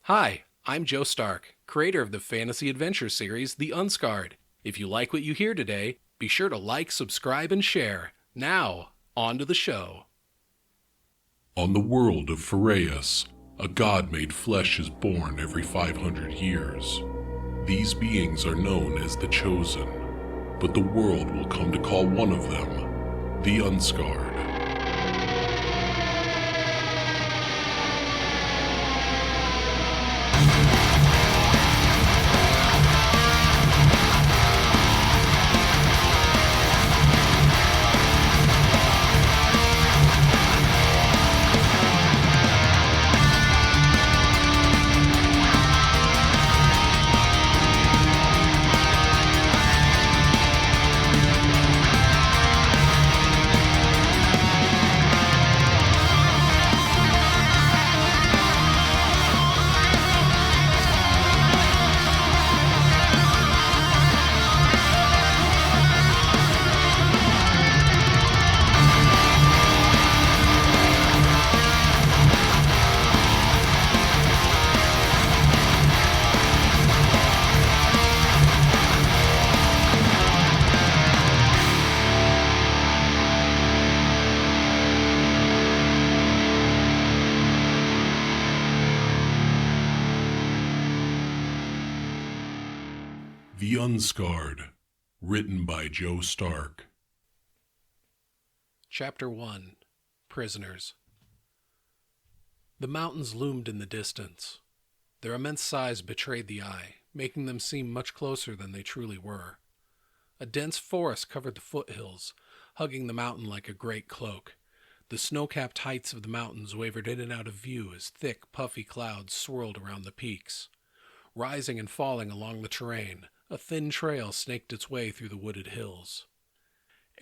Hi, I'm Joe Stark, creator of the fantasy adventure series The Unscarred. If you like what you hear today, be sure to like, subscribe, and share. Now, on to the show. On the world of Faereyas, a god made flesh is born every 500 years. These beings are known as the Chosen, but the world will come to call one of them the Unscarred. The Unscarred, written by Joe Stark. Chapter 1 Prisoners. The mountains loomed in the distance. Their immense size betrayed the eye, making them seem much closer than they truly were. A dense forest covered the foothills, hugging the mountain like a great cloak. The snow-capped heights of the mountains wavered in and out of view as thick, puffy clouds swirled around the peaks. Rising and falling along the terrain, a thin trail snaked its way through the wooded hills.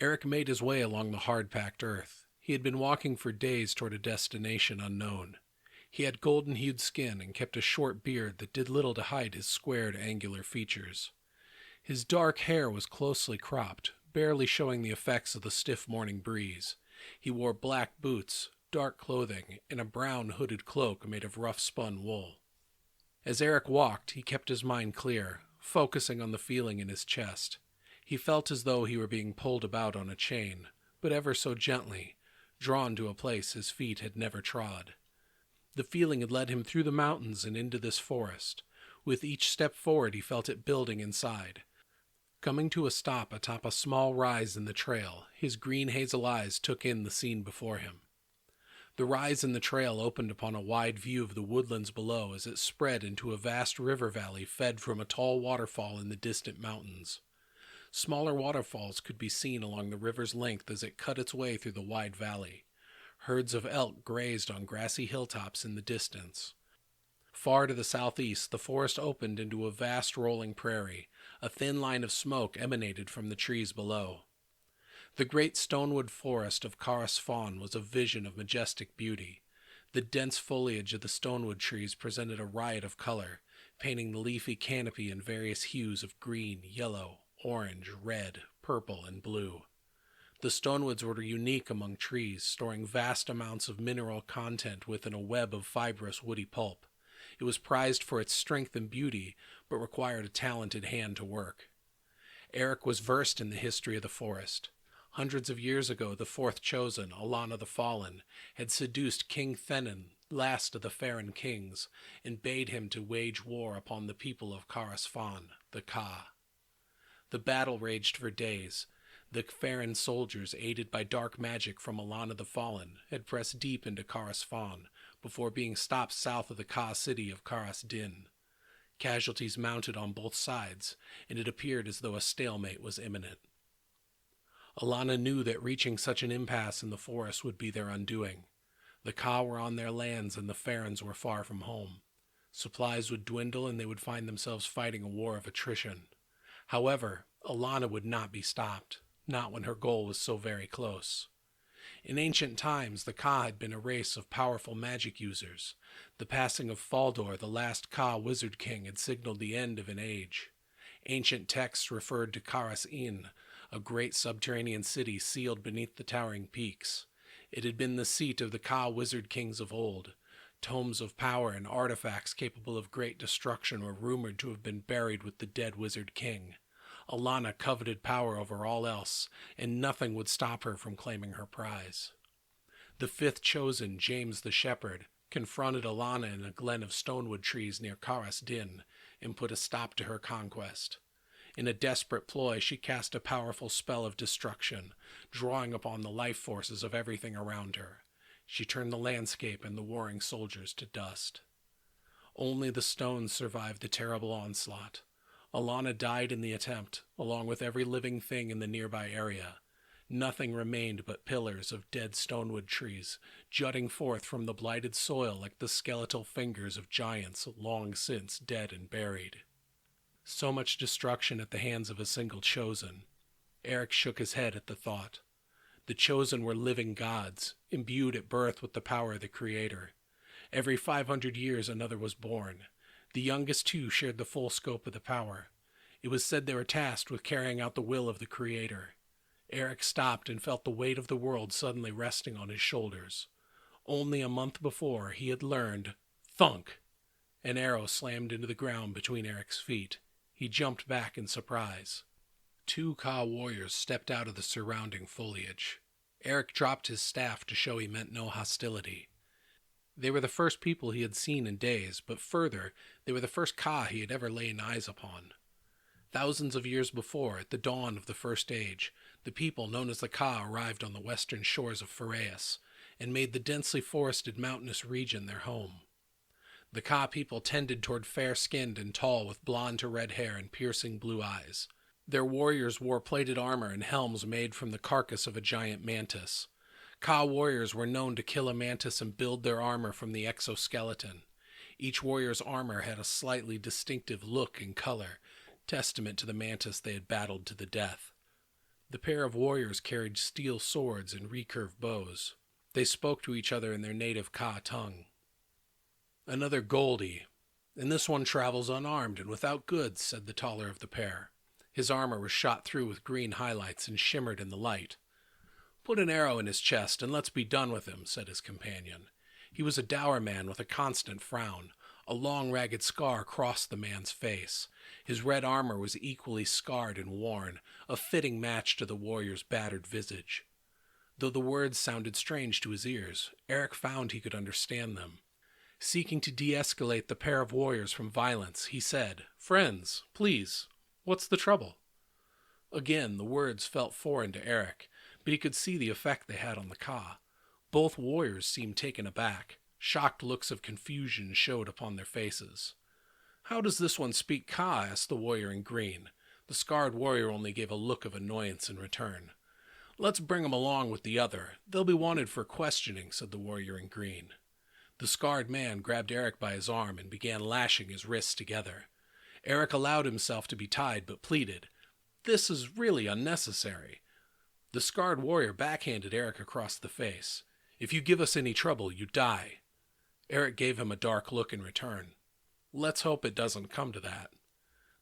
Eric made his way along the hard-packed earth. He had been walking for days toward a destination unknown. He had golden-hued skin and kept a short beard that did little to hide his squared, angular features. His dark hair was closely cropped, barely showing the effects of the stiff morning breeze. He wore black boots, dark clothing, and a brown hooded cloak made of rough-spun wool. As Eric walked, he kept his mind clear, focusing on the feeling in his chest. He felt as though he were being pulled about on a chain, but ever so gently, drawn to a place his feet had never trod. The feeling had led him through the mountains and into this forest. With each step forward, he felt it building inside. Coming to a stop atop a small rise in the trail, his green hazel eyes took in the scene before him. The rise in the trail opened upon a wide view of the woodlands below as it spread into a vast river valley fed from a tall waterfall in the distant mountains. Smaller waterfalls could be seen along the river's length as it cut its way through the wide valley. Herds of elk grazed on grassy hilltops in the distance. Far to the southeast, the forest opened into a vast rolling prairie. A thin line of smoke emanated from the trees below. The great stonewood forest of Caras Fawn was a vision of majestic beauty. The dense foliage of the stonewood trees presented a riot of color, painting the leafy canopy in various hues of green, yellow, orange, red, purple, and blue. The stonewoods were unique among trees, storing vast amounts of mineral content within a web of fibrous woody pulp. It was prized for its strength and beauty, but required a talented hand to work. Eric was versed in the history of the forest. Hundreds of years ago, the fourth chosen, Alana the Fallen, had seduced King Thenan, last of the Faeryn kings, and bade him to wage war upon the people of Caras Fawn, the Ka. The battle raged for days. The Faeryn soldiers, aided by dark magic from Alana the Fallen, had pressed deep into Caras Fawn, before being stopped south of the Ka city of Caras Din. Casualties mounted on both sides, and it appeared as though a stalemate was imminent. Alana knew that reaching such an impasse in the forest would be their undoing. The Ka were on their lands and the Faeryns were far from home. Supplies would dwindle and they would find themselves fighting a war of attrition. However, Alana would not be stopped, not when her goal was so very close. In ancient times, the Ka had been a race of powerful magic users. The passing of Faldor, the last Ka wizard king, had signaled the end of an age. Ancient texts referred to Caras Inn, a great subterranean city sealed beneath the towering peaks. It had been the seat of the Ka wizard kings of old. Tomes of power and artifacts capable of great destruction were rumored to have been buried with the dead Wizard King. Alana coveted power over all else, and nothing would stop her from claiming her prize. The fifth chosen, James the Shepherd, confronted Alana in a glen of stonewood trees near Karas Din and put a stop to her conquest. In a desperate ploy, she cast a powerful spell of destruction, drawing upon the life forces of everything around her. She turned the landscape and the warring soldiers to dust. Only the stones survived the terrible onslaught. Alana died in the attempt, along with every living thing in the nearby area. Nothing remained but pillars of dead stonewood trees, jutting forth from the blighted soil like the skeletal fingers of giants long since dead and buried. So much destruction at the hands of a single chosen. Eric shook his head at the thought. The chosen were living gods, imbued at birth with the power of the Creator. Every 500 years another was born. The youngest two shared the full scope of the power. It was said they were tasked with carrying out the will of the Creator. Eric stopped and felt the weight of the world suddenly resting on his shoulders. Only a month before, he had learned, thunk! An arrow slammed into the ground between Eric's feet. He jumped back in surprise. 2 Ka warriors stepped out of the surrounding foliage. Eric dropped his staff to show he meant no hostility. They were the first people he had seen in days, but further, they were the first Ka he had ever laid eyes upon. Thousands of years before, at the dawn of the First Age, the people known as the Ka arrived on the western shores of Faereyas and made the densely forested mountainous region their home. The Ka people tended toward fair-skinned and tall with blonde to red hair and piercing blue eyes. Their warriors wore plated armor and helms made from the carcass of a giant mantis. Ka warriors were known to kill a mantis and build their armor from the exoskeleton. Each warrior's armor had a slightly distinctive look and color, testament to the mantis they had battled to the death. The pair of warriors carried steel swords and recurved bows. They spoke to each other in their native Ka tongue. "Another Goldie, and this one travels unarmed and without goods," said the taller of the pair. His armor was shot through with green highlights and shimmered in the light. "Put an arrow in his chest and let's be done with him," said his companion. He was a dour man with a constant frown. A long ragged scar crossed the man's face. His red armor was equally scarred and worn, a fitting match to the warrior's battered visage. Though the words sounded strange to his ears, Eric found he could understand them. Seeking to de-escalate the pair of warriors from violence, he said, "Friends, please, what's the trouble?" Again, the words felt foreign to Eric, but he could see the effect they had on the Ka. Both warriors seemed taken aback. Shocked looks of confusion showed upon their faces. "How does this one speak Ka?" asked the warrior in green. The scarred warrior only gave a look of annoyance in return. "Let's bring him along with the other. They'll be wanted for questioning," said the warrior in green. The scarred man grabbed Eric by his arm and began lashing his wrists together. Eric allowed himself to be tied, but pleaded, "This is really unnecessary." The scarred warrior backhanded Eric across the face. "If you give us any trouble, you die." Eric gave him a dark look in return. "Let's hope it doesn't come to that."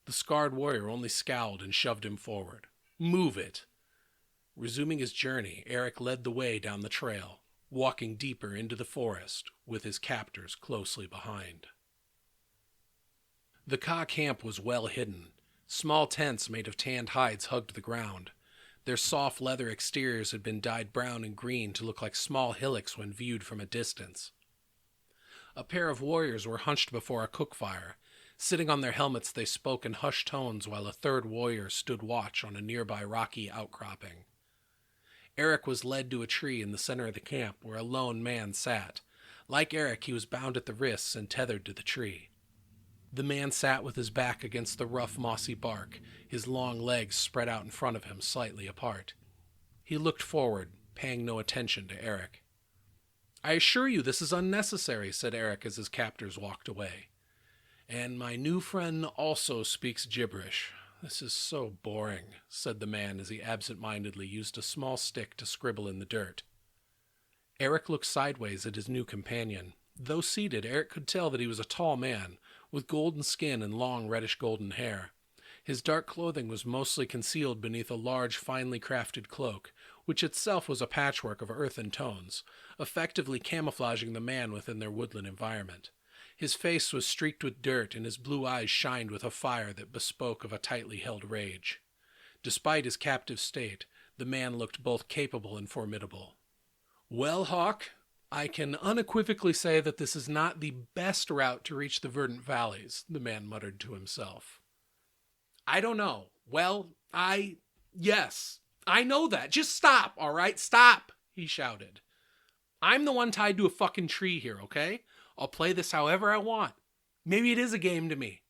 The scarred warrior only scowled and shoved him forward. "Move it." Resuming his journey, Eric led the way down the trail, walking deeper into the forest, with his captors closely behind. The Ka camp was well hidden. Small tents made of tanned hides hugged the ground. Their soft leather exteriors had been dyed brown and green to look like small hillocks when viewed from a distance. A pair of warriors were hunched before a cook fire. Sitting on their helmets, they spoke in hushed tones while a third warrior stood watch on a nearby rocky outcropping. Eric was led to a tree in the center of the camp where a lone man sat. Like Eric, he was bound at the wrists and tethered to the tree. The man sat with his back against the rough, mossy bark, his long legs spread out in front of him, slightly apart. He looked forward, paying no attention to Eric. "I assure you this is unnecessary," said Eric as his captors walked away. "And my new friend also speaks gibberish. This is so boring," said the man as he absent-mindedly used a small stick to scribble in the dirt. Eric looked sideways at his new companion. Though seated, Eric could tell that he was a tall man, with golden skin and long reddish-golden hair. His dark clothing was mostly concealed beneath a large, finely crafted cloak, which itself was a patchwork of earth and tones, effectively camouflaging the man within their woodland environment. His face was streaked with dirt, and his blue eyes shined with a fire that bespoke of a tightly held rage. Despite his captive state, the man looked both capable and formidable. "Well, Hawk, I can unequivocally say that this is not the best route to reach the verdant valleys," the man muttered to himself. "I don't know. Well, yes, I know that. Just stop, all right? Stop," he shouted. "I'm the one tied to a fucking tree here, okay? I'll play this however I want. Maybe it is a game to me."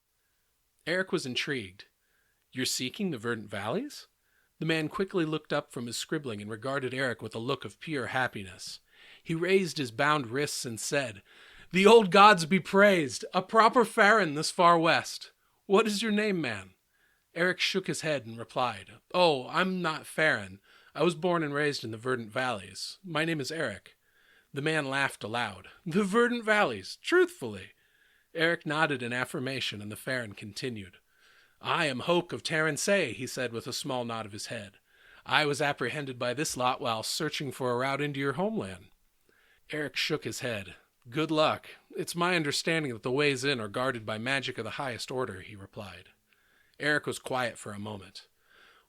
Eric was intrigued. "You're seeking the verdant valleys?" The man quickly looked up from his scribbling and regarded Eric with a look of pure happiness. He raised his bound wrists and said, "The old gods be praised! A proper Farron this far west. What is your name, man?" Eric shook his head and replied, "Oh, I'm not Farron. I was born and raised in the verdant valleys. My name is Eric." The man laughed aloud. "The verdant valleys, truthfully?" Eric nodded in affirmation, and the Farron continued. "I am Hoke of Terransay," he said with a small nod of his head. "I was apprehended by this lot while searching for a route into your homeland." Eric shook his head. "Good luck. It's my understanding that the ways in are guarded by magic of the highest order," he replied. Eric was quiet for a moment.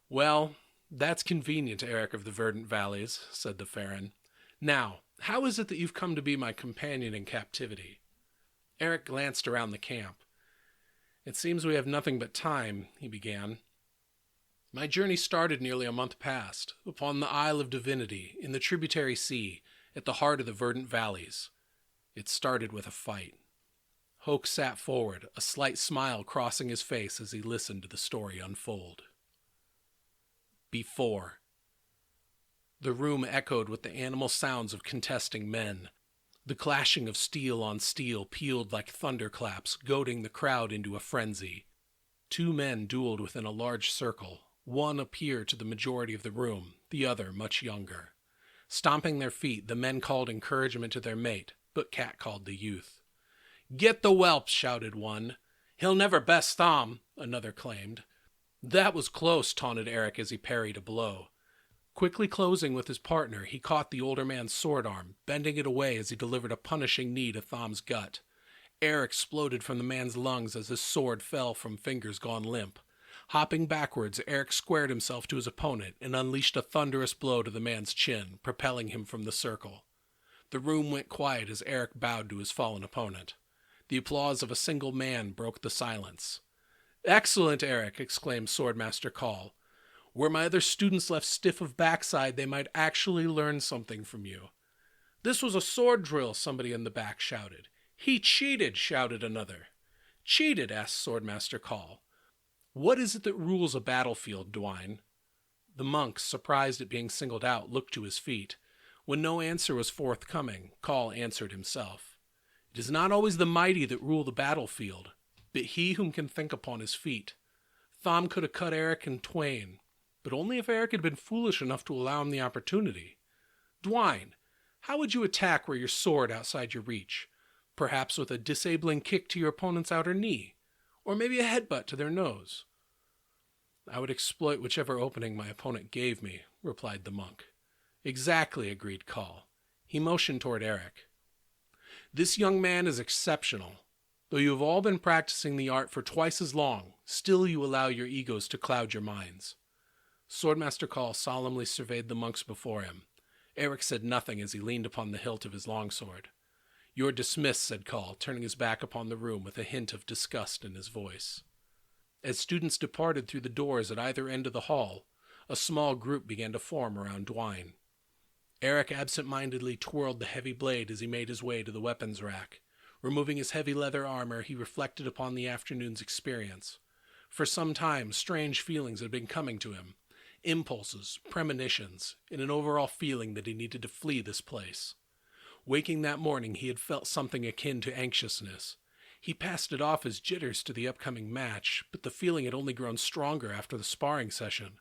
"Well, that's convenient, Eric of the verdant valleys," said the Farron. "Now, how is it that you've come to be my companion in captivity?" Eric glanced around the camp. "It seems we have nothing but time," he began. "My journey started nearly a month past, upon the Isle of Divinity, in the tributary sea, at the heart of the verdant valleys. It started with a fight." Hoke sat forward, a slight smile crossing his face as he listened to the story unfold. Before. The room echoed with the animal sounds of contesting men. The clashing of steel on steel pealed like thunderclaps, goading the crowd into a frenzy. Two men dueled within a large circle, one a peer to the majority of the room, the other much younger. Stomping their feet, the men called encouragement to their mate, but catcalled the youth. "Get the whelp," shouted one. "He'll never best Thom," another claimed. "That was close," taunted Eric as he parried a blow. Quickly closing with his partner, he caught the older man's sword arm, bending it away as he delivered a punishing knee to Thom's gut. Air exploded from the man's lungs as his sword fell from fingers gone limp. Hopping backwards, Eric squared himself to his opponent and unleashed a thunderous blow to the man's chin, propelling him from the circle. The room went quiet as Eric bowed to his fallen opponent. The applause of a single man broke the silence. "Excellent, Eric!" exclaimed Swordmaster Call. "Were my other students left stiff of backside, they might actually learn something from you." "This was a sword drill," somebody in the back shouted. "He cheated," shouted another. "Cheated?" asked Swordmaster Call. "What is it that rules a battlefield, Dwayne?" The monk, surprised at being singled out, looked to his feet. When no answer was forthcoming, Call answered himself. "It is not always the mighty that rule the battlefield, but he whom can think upon his feet. Thom could have cut Eric in twain, but only if Eric had been foolish enough to allow him the opportunity. Dwayne, how would you attack were your sword outside your reach? Perhaps with a disabling kick to your opponent's outer knee, or maybe a headbutt to their nose." "I would exploit whichever opening my opponent gave me," replied the monk. "Exactly," agreed Call. He motioned toward Eric. "This young man is exceptional. Though you have all been practicing the art for twice as long, still you allow your egos to cloud your minds." Swordmaster Call solemnly surveyed the monks before him. Eric said nothing as he leaned upon the hilt of his longsword. "You're dismissed," said Call, turning his back upon the room with a hint of disgust in his voice. As students departed through the doors at either end of the hall, a small group began to form around Dwayne. Eric absent-mindedly twirled the heavy blade as he made his way to the weapons rack. Removing his heavy leather armor, he reflected upon the afternoon's experience. For some time, strange feelings had been coming to him. Impulses, premonitions, and an overall feeling that he needed to flee this place. Waking that morning, he had felt something akin to anxiousness. He passed it off as jitters to the upcoming match, but the feeling had only grown stronger after the sparring session.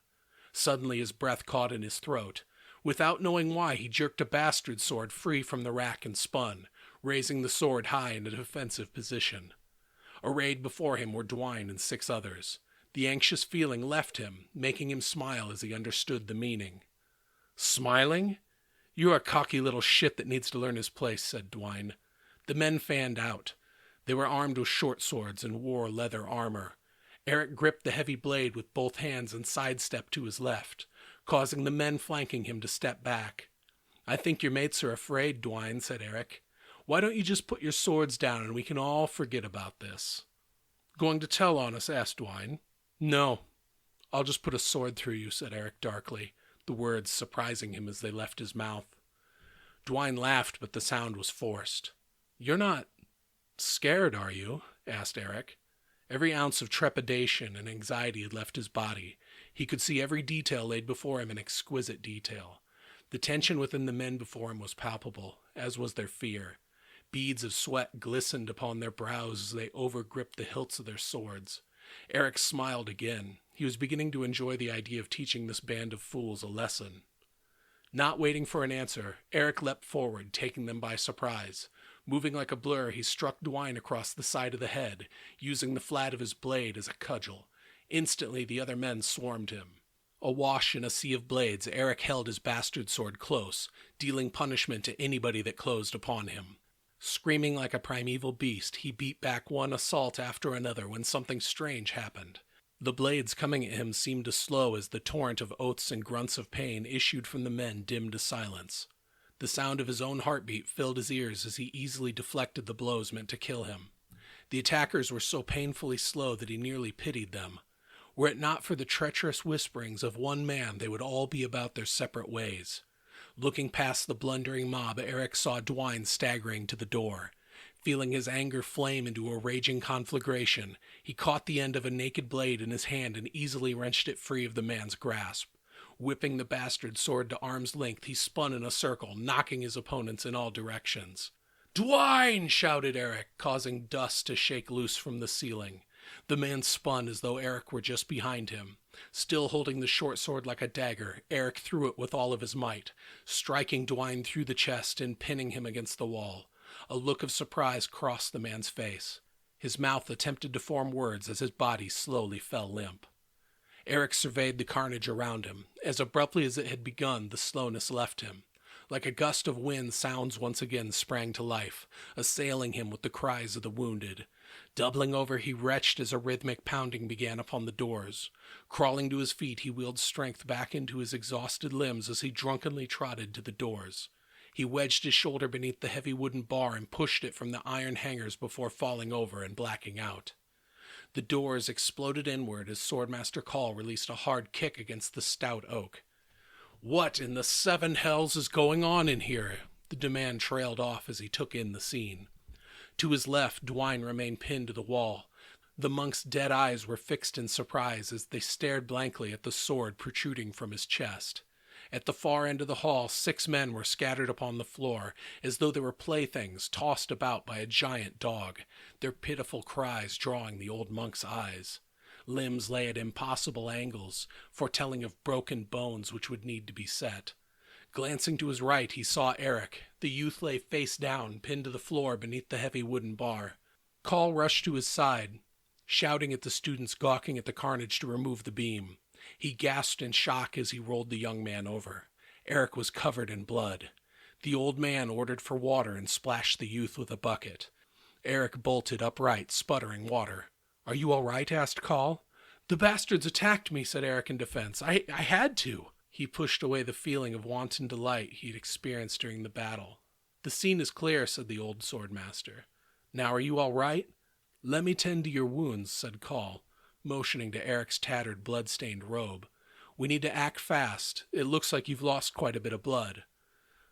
Suddenly his breath caught in his throat. Without knowing why, he jerked a bastard sword free from the rack and spun, raising the sword high in a defensive position. Arrayed before him were Dwayne and 6 others. The anxious feeling left him, making him smile as he understood the meaning. Smiling? "You're a cocky little shit that needs to learn his place," said Dwayne. The men fanned out. They were armed with short swords and wore leather armor. Eric gripped the heavy blade with both hands and sidestepped to his left, causing the men flanking him to step back. "I think your mates are afraid, Dwayne," said Eric. "Why don't you just put your swords down and we can all forget about this?" "Going to tell on us?" asked Dwayne. "No. I'll just put a sword through you," said Eric darkly, the words surprising him as they left his mouth. Dwayne laughed, but the sound was forced. "You're not scared, are you?" asked Eric. Every ounce of trepidation and anxiety had left his body. He could see every detail laid before him in exquisite detail. The tension within the men before him was palpable, as was their fear. Beads of sweat glistened upon their brows as they overgripped the hilts of their swords. Eric smiled again. He was beginning to enjoy the idea of teaching this band of fools a lesson. Not waiting for an answer, Eric leapt forward, taking them by surprise. Moving like a blur, he struck Dwayne across the side of the head, using the flat of his blade as a cudgel. Instantly, the other men swarmed him. Awash in a sea of blades, Eric held his bastard sword close, dealing punishment to anybody that closed upon him. Screaming like a primeval beast, he beat back one assault after another when something strange happened. The blades coming at him seemed to slow as the torrent of oaths and grunts of pain issued from the men dimmed to silence. The sound of his own heartbeat filled his ears as he easily deflected the blows meant to kill him. The attackers were so painfully slow that he nearly pitied them. Were it not for the treacherous whisperings of one man, they would all be about their separate ways. Looking past the blundering mob, Eric saw Dwayne staggering to the door. Feeling his anger flame into a raging conflagration, he caught the end of a naked blade in his hand and easily wrenched it free of the man's grasp. Whipping the bastard sword to arm's length, he spun in a circle, knocking his opponents in all directions. "Dwayne!" shouted Eric, causing dust to shake loose from the ceiling. The man spun as though Eric were just behind him. Still holding the short sword like a dagger, Eric threw it with all of his might, striking Dwayne through the chest and pinning him against the wall. A look of surprise crossed the man's face. His mouth attempted to form words as his body slowly fell limp. Eric surveyed the carnage around him. As abruptly as it had begun, the slowness left him. Like a gust of wind, sounds once again sprang to life, assailing him with the cries of the wounded. Doubling over, he retched as a rhythmic pounding began upon the doors. Crawling to his feet, he wheeled strength back into his exhausted limbs as he drunkenly trotted to the doors. He wedged his shoulder beneath the heavy wooden bar and pushed it from the iron hangers before falling over and blacking out. The doors exploded inward as Swordmaster Call released a hard kick against the stout oak. "What in the seven hells is going on in here?" The demand trailed off as he took in the scene. To his left, Dwayne remained pinned to the wall. The monk's dead eyes were fixed in surprise as they stared blankly at the sword protruding from his chest. At the far end of the hall, 6 men were scattered upon the floor, as though they were playthings tossed about by a giant dog, their pitiful cries drawing the old monk's eyes. Limbs lay at impossible angles, foretelling of broken bones which would need to be set. Glancing to his right, he saw Eric. The youth lay face down, pinned to the floor beneath the heavy wooden bar. Call rushed to his side, shouting at the students gawking at the carnage to remove the beam. He gasped in shock as he rolled the young man over. Eric was covered in blood. The old man ordered for water and splashed the youth with a bucket. Eric bolted upright, sputtering water. "Are you all right?" asked Call. "The bastards attacked me," said Eric in defense. I had to." He pushed away the feeling of wanton delight he had experienced during the battle. "The scene is clear," said the old swordmaster. "Now are you all right?" "Let me tend to your wounds," said Call, motioning to Eric's tattered, blood-stained robe. "We need to act fast. It looks like you've lost quite a bit of blood."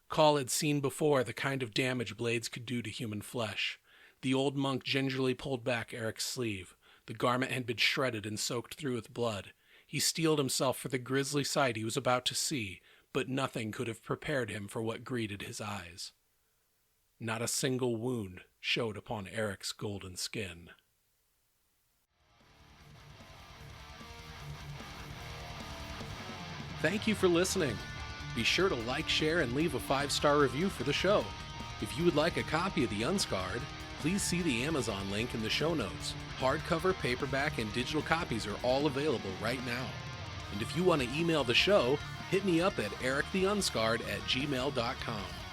Call had seen before the kind of damage blades could do to human flesh. The old monk gingerly pulled back Eric's sleeve. The garment had been shredded and soaked through with blood. He steeled himself for the grisly sight he was about to see, but nothing could have prepared him for what greeted his eyes. Not a single wound showed upon Eric's golden skin. Thank you for listening. Be sure to like, share, and leave a 5-star review for the show. If you would like a copy of the Unscarred, please see the Amazon link in the show notes. Hardcover, paperback, and digital copies are all available right now. And if you want to email the show, Hit me up at erictheunscarred@gmail.com.